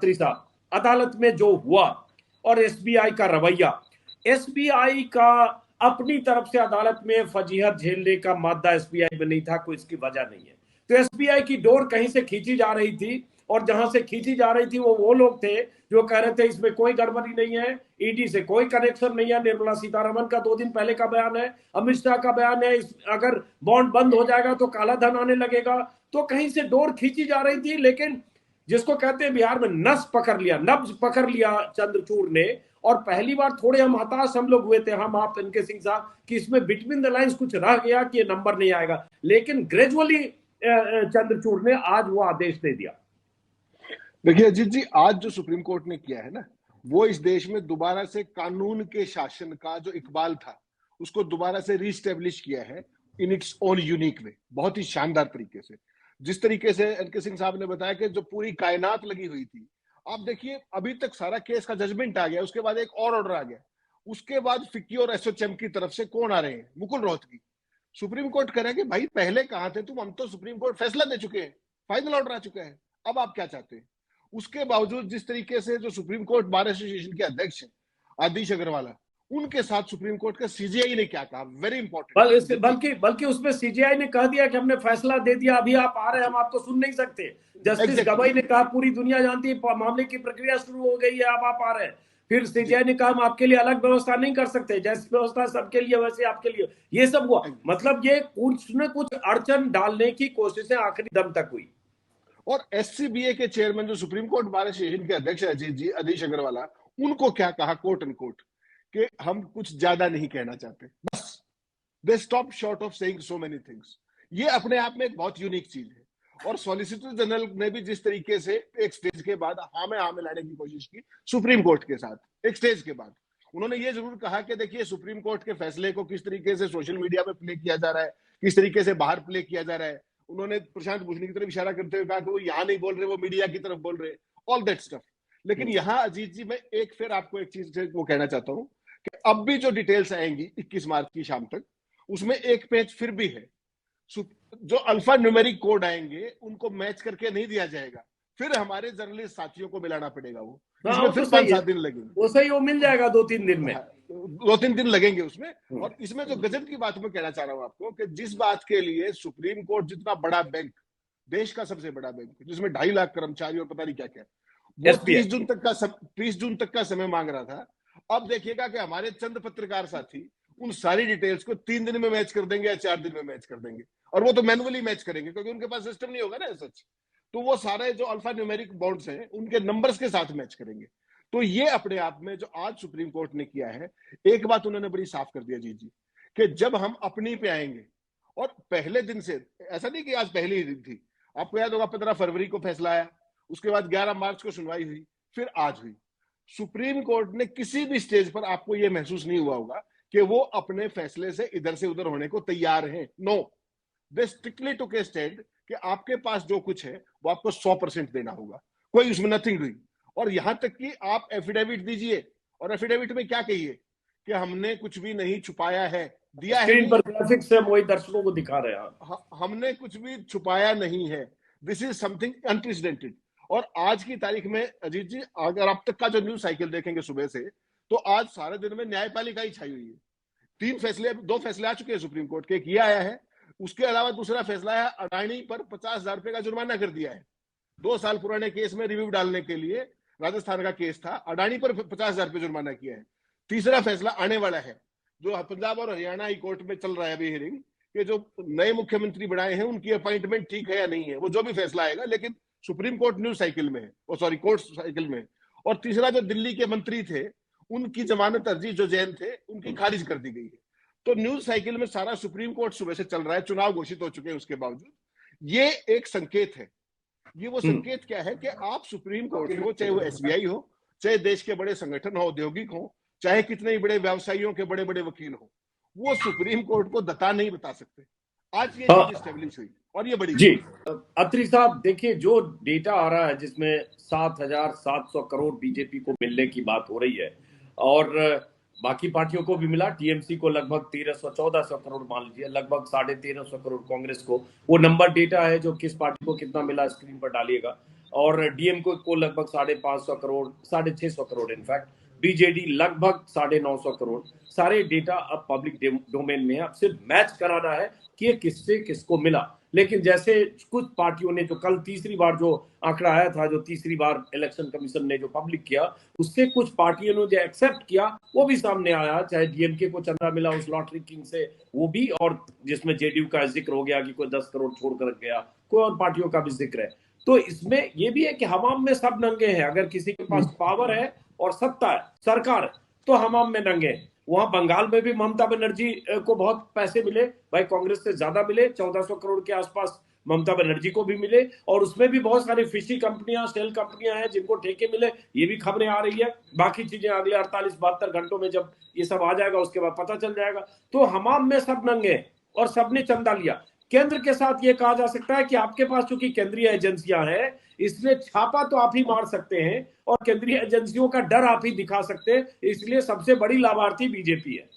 अत्री साहब, अदालत में जो हुआ और एसबीआई का रवैया, एसबीआई का अपनी तरफ से अदालत में फजीहत झेलने का मादा एसबीआई में नहीं था, कोई इसकी वजह नहीं है। तो एसबीआई की डोर कहीं से खींची जा रही थी, और जहां से खींची जा रही थी वो लोग थे जो कह रहे थे इसमें कोई गड़बड़ी नहीं है, ईडी से कोई कनेक्शन नहीं है। निर्मला सीतारमण का 2 दिन पहले का बयान है, अमित शाह का बयान है, अगर बॉन्ड बंद हो जाएगा तो काला धन आने लगेगा। तो कहीं से डोर खींची जा रही थी, लेकिन जिसको कहते हैं बिहार में नब्ज पकड़ लिया चंद्रचूड़ ने। और पहली बार थोड़े हम लोग हुए थे, हम आप इनके सिंह साहब, कि इसमें बिटवीन द लाइंस कुछ रह गया कि ये नंबर नहीं आएगा, लेकिन ग्रेजुअली चंद्रचूड़ ने आज वो आदेश दे दिया। देखिए अजीत जी, आज जो सुप्रीम कोर्ट ने किया है ना, वो इस देश में दोबारा से कानून के शासन का जो इकबाल था उसको दोबारा से रीस्टेब्लिश किया है in its own unique way, बहुत ही शानदार तरीके से। जिस तरीके से एनके सिंह साहब ने बताया कि जो पूरी कायनात लगी हुई थी, आप देखिए अभी तक सारा केस का जजमेंट आ गया, उसके बाद एक और ऑर्डर आ गया, उसके बाद फिक्की और एसोचैम की तरफ से कौन आ रहे हैं, मुकुल रोहतगी। सुप्रीम कोर्ट कह रहा है कि भाई पहले कहां थे तुम, हम तो सुप्रीम कोर्ट फैसला दे चुके हैं, फाइनल ऑर्डर आ चुका है, अब आप क्या चाहते हैं। उसके बावजूद जिस तरीके से जो सुप्रीम कोर्ट बार एसोसिएशन के अध्यक्ष हैं आदिश अग्रवाला, उनके साथ सुप्रीम कोर्ट का सीजीआई ने क्या कहा, वेरी इंपॉर्टेंट, बल्कि उसमें सीजीआई ने कह दिया कि हमने फैसला दे दिया, अभी आप आ रहे हैं, हम आपको सुन नहीं सकते। जस्टिस गवाई ने कहा पूरी दुनिया जानती है मामले की प्रक्रिया शुरू हो गई है, अब आप आ रहे हैं। फिर सीजीआई ने कहा हम आपके लिए अलग व्यवस्था नहीं कर सकते, जैसी व्यवस्था सबके लिए वैसे आपके लिए। ये सब हुआ, मतलब ये कुछ न कुछ अड़चन डालने की कोशिशें आखिरी दम तक हुई। और एससीबीए के चेयरमैन जो सुप्रीम कोर्ट बार एसोसिएशन के अध्यक्ष है जी आदिश अग्रवाला, उनको क्या कहा कोर्ट एंड कोर्ट कि हम कुछ ज्यादा नहीं कहना चाहते, बस they stop short of saying so many things. ये अपने आप में एक बहुत यूनिक चीज है। और सॉलिसिटर जनरल ने भी जिस तरीके से एक स्टेज के बाद हाँ में लाने की कोशिश की सुप्रीम कोर्ट के साथ, एक स्टेज के बाद उन्होंने ये जरूर कहा कि देखिए सुप्रीम कोर्ट के फैसले को किस तरीके से सोशल मीडिया में प्ले किया जा रहा है, किस तरीके से बाहर प्ले किया जा रहा है। उन्होंने प्रशांत भूषण की तरफ इशारा करते हुए कहा कि वो यहाँ नहीं बोल रहे, वो मीडिया की तरफ बोल रहे, ऑल दैट स्टफ। लेकिन यहाँ अजीत जी, मैं एक फिर आपको एक चीज वो कहना चाहता हूँ कि अब भी जो डिटेल्स आएंगी 21 मार्च की शाम तक, उसमें एक पेज फिर भी है, जो अल्फा न्यूमेरिक कोड आएंगे उनको मैच करके नहीं दिया जाएगा, फिर हमारे जर्नलिस्ट साथियों को मिलाना पड़ेगा। वो इसमें फिर 5-7 दिन लगेंगे, वो सही, वो मिल जाएगा 2-3 दिन में, 2-3 दिन लगेंगे उसमें। और इसमें जो गजब की बात मैं कहना चाह रहा हूं आपको कि जिस बात के लिए सुप्रीम कोर्ट जितना बड़ा बैंक, देश का सबसे बड़ा बैंक जिसमें 2.5 लाख कर्मचारी और पता नहीं क्या क्या, वो 30 जून तक का समय मांग रहा था। अब देखिएगा कि हमारे चंद पत्रकार साथी उन सारी डिटेल्स को 3 दिन में मैच कर देंगे या 4 दिन में मैच कर देंगे, और वो तो मैनुअली मैच करेंगे क्योंकि उनके पास सिस्टम नहीं होगा ना सच। तो वो सारे जो अल्फा न्यूमेरिक बॉन्ड्स हैं उनके नंबर्स के साथ मैच करेंगे। तो ये अपने आप में जो आज सुप्रीम कोर्ट ने किया है, एक बात उन्होंने बड़ी साफ कर दिया जी कि जब हम अपनी पे आएंगे, और पहले दिन से, ऐसा नहीं कि आज पहली ही दिन थी, आपको याद होगा 15 फरवरी को फैसला आया, उसके बाद 11 मार्च को सुनवाई हुई, फिर आज हुई। सुप्रीम कोर्ट ने किसी भी स्टेज पर आपको यह महसूस नहीं हुआ होगा कि वो अपने फैसले से इधर से उधर होने को तैयार हैं। नो, दे स्ट्रिक्टली टुक ए स्टैंड कि आपके पास जो कुछ है वो आपको 100% देना होगा, कोई उसमें नथिंग हुई। और यहां तक कि आप एफिडेविट दीजिए, और एफिडेविट में क्या कहिए कि हमने कुछ भी नहीं छुपाया है, दिया है। स्क्रीन पर ग्राफिक्स से वही दर्शकों को दिखा रहे हैं, हमने कुछ भी छुपाया नहीं है, दिस इज समथिंग अनप्रेसिडेंटेड। और आज की तारीख में अजीत जी, अगर अब तक का जो न्यूज साइकिल देखेंगे सुबह से, तो आज सारे दिन में न्यायपालिका ही छाई हुई है। 2 फैसले आ चुके हैं सुप्रीम कोर्ट के, किया आया है, उसके अलावा दूसरा फैसला है अडानी पर 50,000 रुपए का जुर्माना कर दिया है। 2 साल पुराने केस में रिव्यू डालने के लिए, राजस्थान का केस था, अडानी पर 50,000 रुपए जुर्माना किया है। तीसरा फैसला आने वाला है, जो पंजाब और हरियाणा हाई कोर्ट में चल रहा है अभी हियरिंग, कि जो नए मुख्यमंत्री बनाए हैं उनकी अपॉइंटमेंट ठीक है या नहीं है, वो जो भी फैसला आएगा, लेकिन सुप्रीम कोर्ट न्यूज साइकिल में है, सॉरी कोर्ट साइकिल में। और तीसरा, जो दिल्ली के मंत्री थे उनकी जमानत अर्जी जो जैन थे उनकी खारिज कर दी गई है। तो न्यूज साइकिल में सारा सुप्रीम कोर्ट सुबह से चल रहा है, चुनाव घोषित हो चुके हैं उसके बावजूद। ये एक संकेत है। ये वो संकेत क्या है कि आप सुप्रीम कोर्ट को, चाहे वो एसबीआई हो, चाहे देश के बड़े संगठन हो, औद्योगिक हो, चाहे कितने ही बड़े व्यवसायियों के बड़े बड़े वकील हो, वो सुप्रीम कोर्ट को दता नहीं बता सकते। आज ये चीज एस्टेब्लिश हुई, और ये बड़ी जी। अत्री साहब देखिए, जो डेटा आ रहा है जिसमें 7,700 करोड़ बीजेपी को मिलने की बात हो रही है, और बाकी पार्टियों को भी मिला, टीएमसी को लगभग 1,300-1,400 करोड़ मान लीजिए, लगभग 1,350 करोड़ कांग्रेस को। वो नंबर डेटा है, जो किस पार्टी को कितना मिला स्क्रीन पर डालिएगा। और डीएमके को लगभग 550 करोड़, 650 करोड़, इनफैक्ट बीजेडी लगभग 950 करोड़। सारे डेटा अब पब्लिक डोमेन में है। अब सिर्फ मैच कराना है कि ये किससे किसको मिला। लेकिन जैसे कुछ पार्टियों ने जो कल तीसरी बार जो आंकड़ा आया था, जो तीसरी बार इलेक्शन कमीशन ने जो पब्लिक किया, उससे कुछ पार्टियों ने जो एक्सेप्ट किया वो भी सामने आया। चाहे डीएमके को चंदा मिला उस लॉटरी किंग से, वो भी, और जिसमें जेडीयू का जिक्र हो गया कि कोई 10 करोड़ छोड़कर रख गया, कोई और पार्टियों का भी जिक्र है। तो इसमें ये भी है कि हमाम में सब नंगे हैं। अगर किसी के पास पावर है और सत्ता है, सरकार है, तो हमाम में नंगे हैं। वहां बंगाल में भी ममता बनर्जी को बहुत पैसे मिले भाई, कांग्रेस से ज्यादा मिले, 1400 करोड़ के आसपास ममता बनर्जी को भी मिले। और उसमें भी बहुत सारी फिशी कंपनियां, सेल कंपनियां हैं जिनको ठेके मिले, ये भी खबरें आ रही है। बाकी चीजें अगले 48-72 घंटों में जब ये सब आ जाएगा उसके बाद पता चल जाएगा। तो हमाम में सब नंगे हैं और सबने चंदा लिया। केंद्र के साथ ये कहा जा सकता है कि आपके पास चूंकि केंद्रीय एजेंसियां हैं, इसलिए छापा तो आप ही मार सकते हैं और केंद्रीय एजेंसियों का डर आप ही दिखा सकते हैं, इसलिए सबसे बड़ी लाभार्थी बीजेपी है।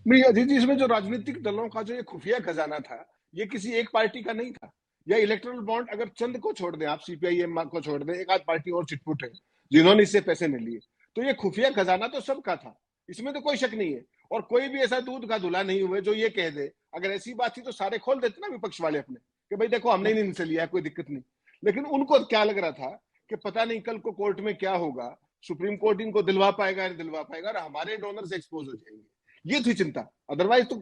नहीं अजीत जी, इसमें जो राजनीतिक दलों का जो ये खुफिया खजाना था, ये किसी एक पार्टी का नहीं था। या इलेक्टोरल बॉन्ड अगर चंद को छोड़ दें, आप सीपीआईएम को छोड़ दें, एक आध पार्टी और चिटपुट है जिन्होंने इससे पैसे नहीं लिए, तो ये खुफिया खजाना तो सबका था, इसमें तो कोई शक नहीं है। और कोई भी ऐसा दूध का धुला नहीं हुए जो ये कह दे, अगर ऐसी बात थी तो सारे खोल देते ना विपक्ष वाले अपने, कि भाई देखो हमने नहीं इनसे लिया, कोई दिक्कत नहीं। लेकिन उनको क्या लग रहा था कि पता नहीं कल को कोर्ट में क्या होगा, सुप्रीम कोर्ट इनको दिलवा पाएगा या दिलवा पाएगा, और हमारे डोनर्स एक्सपोज हो जाएंगे, ये थी चिंता। अदरवाइज तो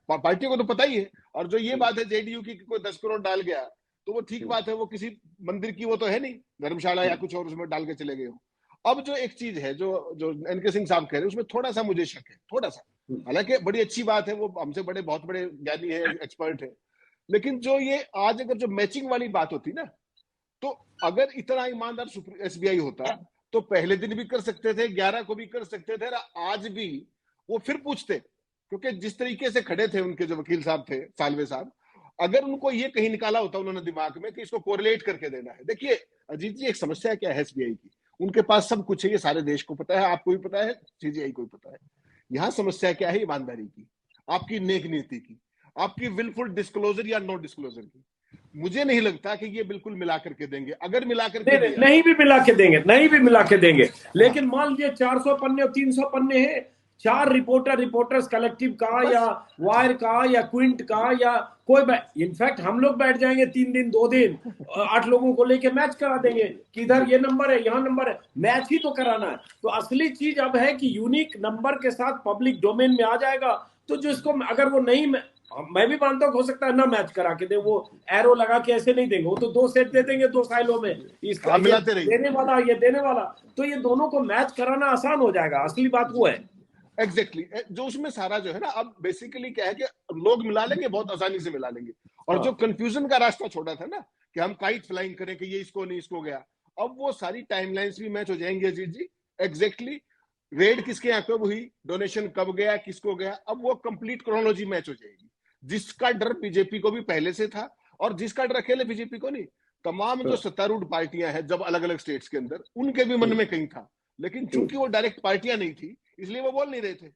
पार्टियों को तो पता ही है। और जो ये बात है जेडीयू की कोई 10 करोड़ डाल गया, तो वो ठीक बात है, वो किसी मंदिर की वो तो है नहीं, धर्मशाला या कुछ और उसमें डाल के चले गए हो। अब जो एक चीज है जो जो एनके सिंह साहब कह रहे हैं, उसमें थोड़ा सा मुझे शक है, थोड़ा सा। हालांकि बड़ी अच्छी बात है, वो हमसे बड़े बहुत बड़े ज्ञानी है, एक्सपर्ट है। लेकिन जो ये आज अगर जो मैचिंग वाली बात होती ना, तो अगर इतना ईमानदार एसबीआई होता तो पहले दिन भी कर सकते थे, 11 को भी कर सकते थे, आज भी वो फिर पूछते। क्योंकि जिस तरीके से खड़े थे उनके जो वकील साहब थे, सालवे साहब, अगर उनको ये कहीं निकाला होता उन्होंने दिमाग में कि इसको कोरिलेट करके देना है। देखिए अजीत जी, एक समस्या क्या है एसबीआई की, उनके पास सब कुछ है, ये सारे देश को पता है, आपको भी पता है, सीजीआई को भी पता है। यहां समस्या क्या है? ईमानदारी की, आपकी नेक नीति की, आपकी विलफुल डिस्क्लोजर या नो डिस्क्लोजर की। मुझे नहीं लगता कि ये बिल्कुल मिला करके देंगे। अगर मिला करके नहीं भी मिला के देंगे, नहीं भी मिला के देंगे। लेकिन मान लीजिए 400 पन्ने और 300 पन्ने हैं, 4 रिपोर्टर्स कलेक्टिव का या वायर का या क्विंट का या कोई, इनफैक्ट हम लोग बैठ जाएंगे 3 दिन 2 दिन, 8 लोगों को लेके मैच करा देंगे कि इधर ये नंबर है, यहाँ नंबर है, मैच ही तो कराना है। तो असली चीज अब है कि यूनिक नंबर के साथ पब्लिक डोमेन में आ जाएगा, तो जिसको अगर वो नहीं, मैं भी मानता हूँ हो सकता है ना मैच करा के दे, वो एरो लगा के ऐसे नहीं देंगे, वो तो 2 सेट दे देंगे 2 साइलों में, इसका ये देने वाला ये देने वाला, तो ये दोनों को मैच कराना आसान हो जाएगा। असली बात वो है एग्जैक्टली जो उसमें सारा जो है ना, अब बेसिकली क्या है कि लोग मिला लेंगे, बहुत आसानी से मिला लेंगे। और जो कंफ्यूजन का रास्ता छोड़ा था ना कि हम काइट फ्लाइंग करें कि ये इसको नहीं इसको गया, अब वो सारी टाइमलाइंस भी मैच हो जाएंगी अजीत जी। एग्जैक्टली रेड किसके यहाँ कब हुई, डोनेशन कब गया, किसको गया, अब वो कंप्लीट क्रोनोलॉजी मैच हो जाएगी। जिसका डर बीजेपी को भी पहले से था, और जिसका डर अकेले बीजेपी को नहीं, तमाम जो सत्तारूढ़ पार्टियां हैं जब अलग अलग स्टेट्स के अंदर, उनके भी मन में कहीं था। लेकिन चूंकि वो डायरेक्ट पार्टियां नहीं थी, इसलिए वो बोल नहीं रहे थे।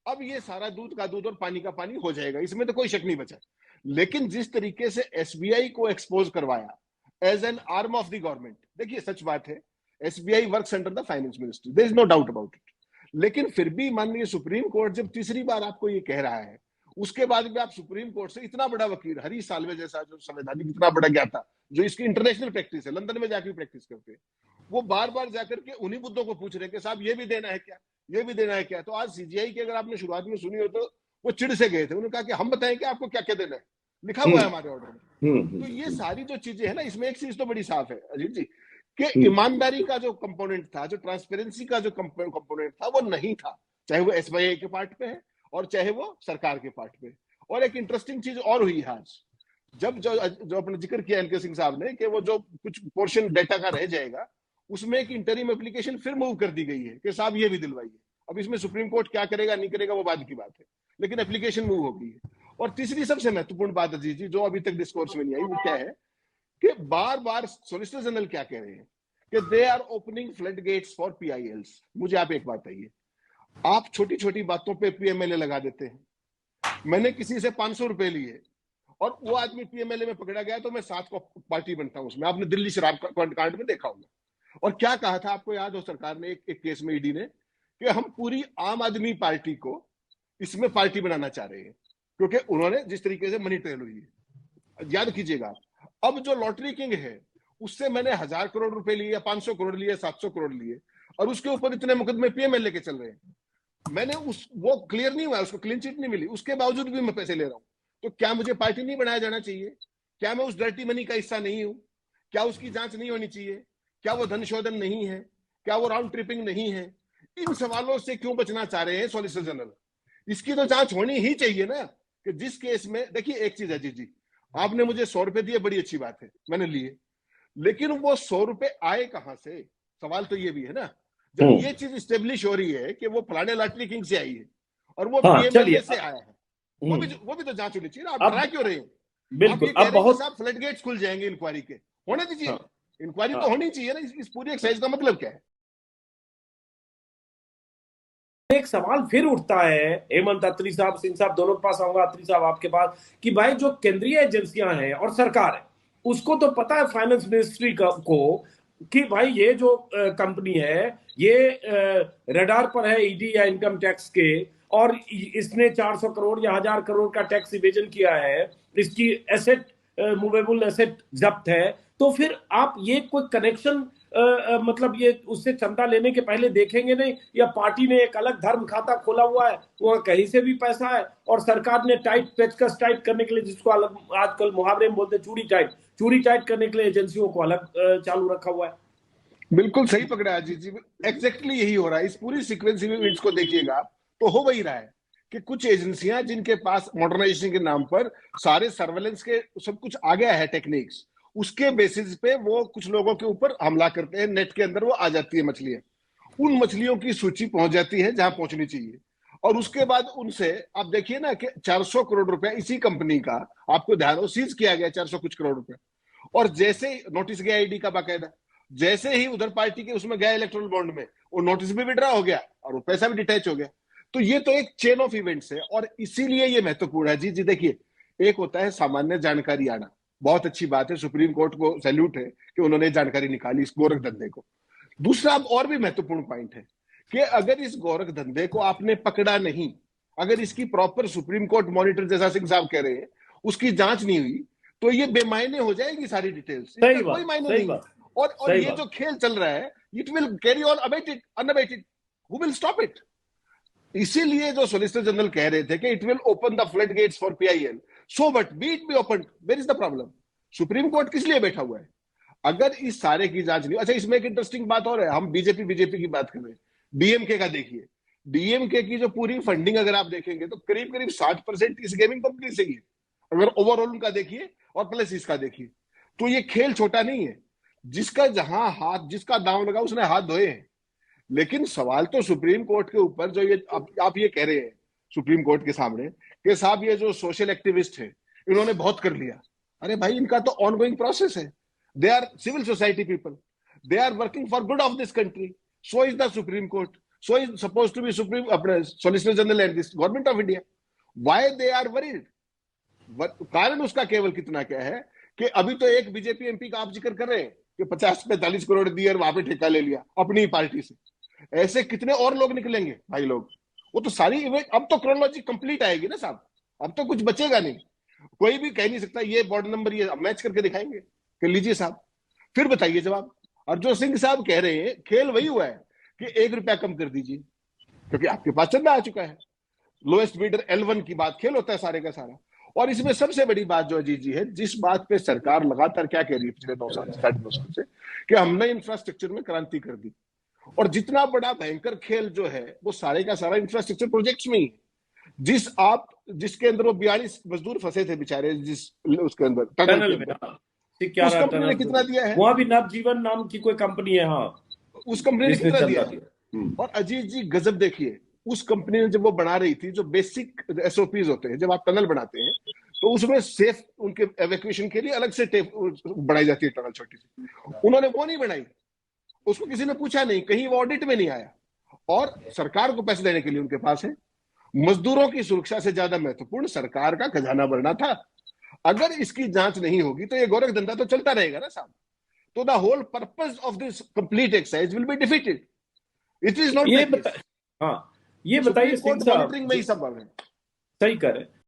अब ये सारा दूध का दूध और पानी का पानी हो जाएगा, इसमें तो कोई शक नहीं बचा। लेकिन जिस तरीके से एसबीआई को एक्सपोज करवाया as an arm of the government, देखिए सच बात है, SBI works under the finance ministry, there is no doubt about it. लेकिन फिर भी माननीय सुप्रीम कोर्ट जब तीसरी बार आपको ये कह रहा है, उसके बाद भी आप सुप्रीम कोर्ट से इतना बड़ा वकील हरीश साल्वे जैसा जो संवैधानिक इतना बड़ा ज्ञाता, जो इसकी इंटरनेशनल प्रैक्टिस है, लंदन में जाकर प्रैक्टिस करते हैं, वो बार बार जाकर के उन्हीं मुद्दों को पूछ रहे हैं कि साहब ये भी देना है क्या, ये भी देना है क्या। तो आज सीजीआई की अगर आपने शुरुआत में सुनी हो तो वो चिढ़ से गए थे, उन्होंने कहा कि हम बताएं कि आपको क्या क्या देना है, लिखा हुआ है हमारे ऑर्डर में। तो ये सारी जो चीजें है ना, इसमें एक चीज तो बड़ी साफ है अजीत जी, कि ईमानदारी का जो कंपोनेंट था, जो ट्रांसपेरेंसी का जो कंपोनेंट था, वो नहीं था, चाहे वो एसबीआई के पार्ट पे है और चाहे वो सरकार के पार्ट पे। और एक इंटरेस्टिंग चीज और हुई है आज, जब जो अपने जिक्र किया एनके सिंह साहब ने कि वो जो कुछ पोर्शन डेटा का रह जाएगा, उसमें एक इंटरिम एप्लीकेशन फिर मूव कर दी गई है कि साहब ये भी दिलवाइए। अब इसमें सुप्रीम कोर्ट क्या करेगा नहीं करेगा वो बाद की बात है, लेकिन एप्लीकेशन मूव हो गई है। और तीसरी सबसे महत्वपूर्ण बात अजीत जी, जो अभी तक डिस्कोर्स में नहीं आई, वो क्या है कि बार बार सोलिसिटर जनरल क्या कह रहे हैं कि they are opening floodgates for PILs. मुझे आप एक बात बताइए, आप छोटी छोटी बातों पे पीएमएलए लगा देते हैं। मैंने किसी से 500 रुपए लिए और वो आदमी पीएमएलए में पकड़ा गया तो मैं 7 को पार्टी बनता हूं उसमें। आपने दिल्ली शराब कांड में देखा होगा। और क्या कहा था आपको याद हो, सरकार ने एक केस में ईडी ने, कि हम पूरी आम आदमी पार्टी को इसमें पार्टी बनाना चाह रहे हैं, क्योंकि उन्होंने जिस तरीके से मनी ट्रेल हुई है, याद कीजिएगा। अब जो लॉटरी किंग है उससे मैंने 1000 करोड़ रुपए लिए, 500 करोड़ लिए, 700 करोड़ लिए, और उसके ऊपर इतने मुकदमे पीएमएलए के चल रहे हैं। मैंने वो क्लियर नहीं हुआ, उसको क्लीन चिट नहीं मिली, उसके बावजूद भी मैं पैसे ले रहा हूं। तो क्या मुझे पार्टी नहीं बनाया जाना चाहिए? क्या मैं उस डर्टी मनी का हिस्सा नहीं हूं? क्या उसकी जांच नहीं होनी चाहिए? क्या वो धन शोधन नहीं है? क्या वो राउंड ट्रिपिंग नहीं है? इन सवालों से क्यों बचना चाह रहे हैं सॉलिसिटर जनरल? इसकी तो जांच होनी ही चाहिए ना। कि जिस केस में, देखिए एक चीज है जी, आपने मुझे 100 रुपए दिए, बड़ी अच्छी बात है, मैंने लिए, लेकिन वो 100 रुपए आए कहां से? सवाल तो ये भी है ना। जब ये चीज स्टेब्लिश हो रही है कि वो फलाने लॉटरी किंग से आई है और वो हाँ, पीएमएलए से आया है, वो भी तो जांच होनी चाहिए ना। आप डरा क्यों रहे हैं? आप ये कह रहे हैं कि साहब फ्लड गेट्स खुल जाएंगे इंक्वायरी के, होने दीजिए। हाँ, इंक्वायरी तो होनी चाहिए ना। इस पूरी एक्सरसाइज का मतलब क्या है? एक सवाल फिर उठता है, हेमंत, अत्री साहब, सिंह साहब, दोनों के पास आऊंगा, अत्री साहब आपके पास, कि भाई जो केंद्रीय एजेंसियां हैं और सरकार है, उसको तो पता है फाइनेंस मिनिस्ट्री को कि भाई ये जो कंपनी है ये रडार पर है ईडी या इनकम टैक्स के, और इसने 400 करोड़ या 1000 करोड़ का टैक्स इवेजन किया है, इसकी एसेट, मूवेबल एसेट जब्त है। तो फिर आप ये कोई कनेक्शन, मतलब ये उससे चंदा लेने के पहले देखेंगे नहीं? या पार्टी ने एक अलग धर्म खाता खोला हुआ है, वहां कहीं से भी पैसा है, और सरकार ने टाइट, पेचकस टाइट करने के लिए, जिसको अलग आजकल मुहावरे में बोलते हैं चूड़ी टाइट करने के लिए एजेंसियों को अलग चालू रखा हुआ है। बिल्कुल सही पकड़ा अजीत जी, एग्जैक्टली यही हो रहा है। इस पूरी सीक्वेंस इवेंट्स को देखिएगा तो हो वही रहा है कि कुछ एजेंसियां जिनके पास मॉडर्नाइजेशन के नाम पर सारे सर्वेलेंस के सब कुछ आ गया है टेक्निक्स, उसके बेसिस पे वो कुछ लोगों के ऊपर हमला करते हैं। नेट के अंदर वो आ जाती है मछलियां, उन मछलियों की सूची पहुंच जाती है जहां पहुंचनी चाहिए, और उसके बाद उनसे आप देखिए ना कि 400 करोड़ रुपया इसी कंपनी का, आपको ध्यान हो, सीज किया गया 400 कुछ करोड़ रुपया। और जैसे नोटिस गया ईडी का बाकायदा, जैसे ही उधर पार्टी के उसमें गया इलेक्ट्रल बॉन्ड में, वो नोटिस भी विड्रॉ हो गया और वो पैसा भी डिटैच हो गया। तो ये तो एक चेन ऑफ इवेंट्स है, और इसीलिए ये महत्वपूर्ण है जी। देखिए, एक होता है सामान्य जानकारी आना, बहुत अच्छी बात है, सुप्रीम कोर्ट को सैल्यूट है कि उन्होंने जानकारी निकाली इस गोरख धंधे को। दूसरा अब और भी महत्वपूर्ण पॉइंट है कि अगर इस गोरख धंधे को आपने पकड़ा नहीं, अगर इसकी प्रॉपर सुप्रीम कोर्ट मॉनिटर, जैसा सिंह साहब कह रहे हैं, उसकी जांच नहीं हुई, तो ये बेमायने हो जाएगी सारी डिटेल्स, इसका कोई मायने नहीं। और ये जो खेल चल रहा है, it will carry on unabated. Who will stop it? इसीलिए जो सोलिसिटर जनरल कह रहे थे कि it will open the floodgates for PIL, so but be it be open, where is the problem? Supreme Court किस लिए बैठा हुआ है? अगर इस सारे की जांच नहीं। अच्छा, इसमें एक इंटरेस्टिंग बात और है, हम बीजेपी की बात कर रहे हैं, डीएमके का देखिए, डीएमके की जो पूरी फंडिंग अगर आप देखेंगे तो करीब करीब 60% इस गेमिंग कंपनी से ही है, अगर ओवरऑल उनका देखिए और प्लस इसका देखिए। तो ये खेल छोटा नहीं है, जिसका जहां हाथ, जिसका दांव लगा उसने हाथ धोए हैं। लेकिन सवाल तो सुप्रीम कोर्ट के ऊपर, जो ये आप ये कह रहे हैं सुप्रीम कोर्ट के सामने कि साहब ये जो सोशल एक्टिविस्ट है इन्होंने बहुत कर लिया। अरे भाई, इनका तो ऑनगोइंग प्रोसेस है। They are civil society people, they are working for good of this country, so is the supreme court, so is suppose to be supreme अपने solicitor general and this government of India. Why they are worried? कारण उसका केवल कितना क्या है कि अभी तो एक बीजेपी एमपी का आप जिक्र कर रहे हैं कि 50-45 करोड़ दिए और वहां पे ठेका ले लिया अपनी पार्टी से। ऐसे कितने और लोग निकलेंगे भाई लोग? वो तो सारी इवेंट, अब तो क्रोनोलॉजी कंप्लीट आएगी ना साहब, अब तो कुछ बचेगा नहीं। कोई भी कह नहीं सकता ये बोर्ड नंबर ये मैच करके दिखाएंगे कि लीजिए साहब, फिर बताइए जवाब। और जो सिंह साहब कह रहे हैं, खेल वही हुआ है कि 1 रुपया कम कर दीजिए क्योंकि आपके पास चंदा आ चुका है। लोएस्ट बिडर L1 की बात, खेल होता है सारे का सारा। और इसमें सबसे बड़ी बात जो अजीत जी है, जिस बात पे सरकार लगातार क्या कह रही है पिछले 9 साल, 9.5 साल से, कि हमने इंफ्रास्ट्रक्चर में क्रांति कर दी। और जितना बड़ा भयंकर खेल जो है वो सारे का सारा इंफ्रास्ट्रक्चर प्रोजेक्ट्स में ही। जिसके अंदर वो 42 मजदूर फंसे थे बेचारे, जिस उसके अंदर टनल में, उस कंपनी ने कितना दिया है? वहां भी नवजीवन नाम की कोई कंपनी है, हाँ, उस कंपनी ने कितना दिया है? और अजीत जी गजब देखिए, उस कंपनी ने जब वो बना रही थी, जो बेसिक एसओपीज होते हैं जब आप टनल बनाते हैं, तो उसमें सेफ उनके एवैक्यूएशन के लिए अलग से टेप बनाई जाती है टनल छोटी सी, उन्होंने वो नहीं बनाई। उसको किसी ने पूछा नहीं, कहीं वो ऑडिट में नहीं आया, और सरकार को पैसे देने के लिए उनके पास है। मजदूरों की सुरक्षा से ज्यादा महत्वपूर्ण सरकार का खजाना भरना था। अगर इसकी जांच नहीं होगी तो ये गोरख धंधा तो चलता रहेगा ना साहब। तो the whole purpose of this complete exercise will be defeated. It is not ये दैट केस। हाँ, ये बताइए सुप्रीम कोर्ट सिंह साहब, मॉनिटरिंग में ही सब है। सही कर रहे हैं।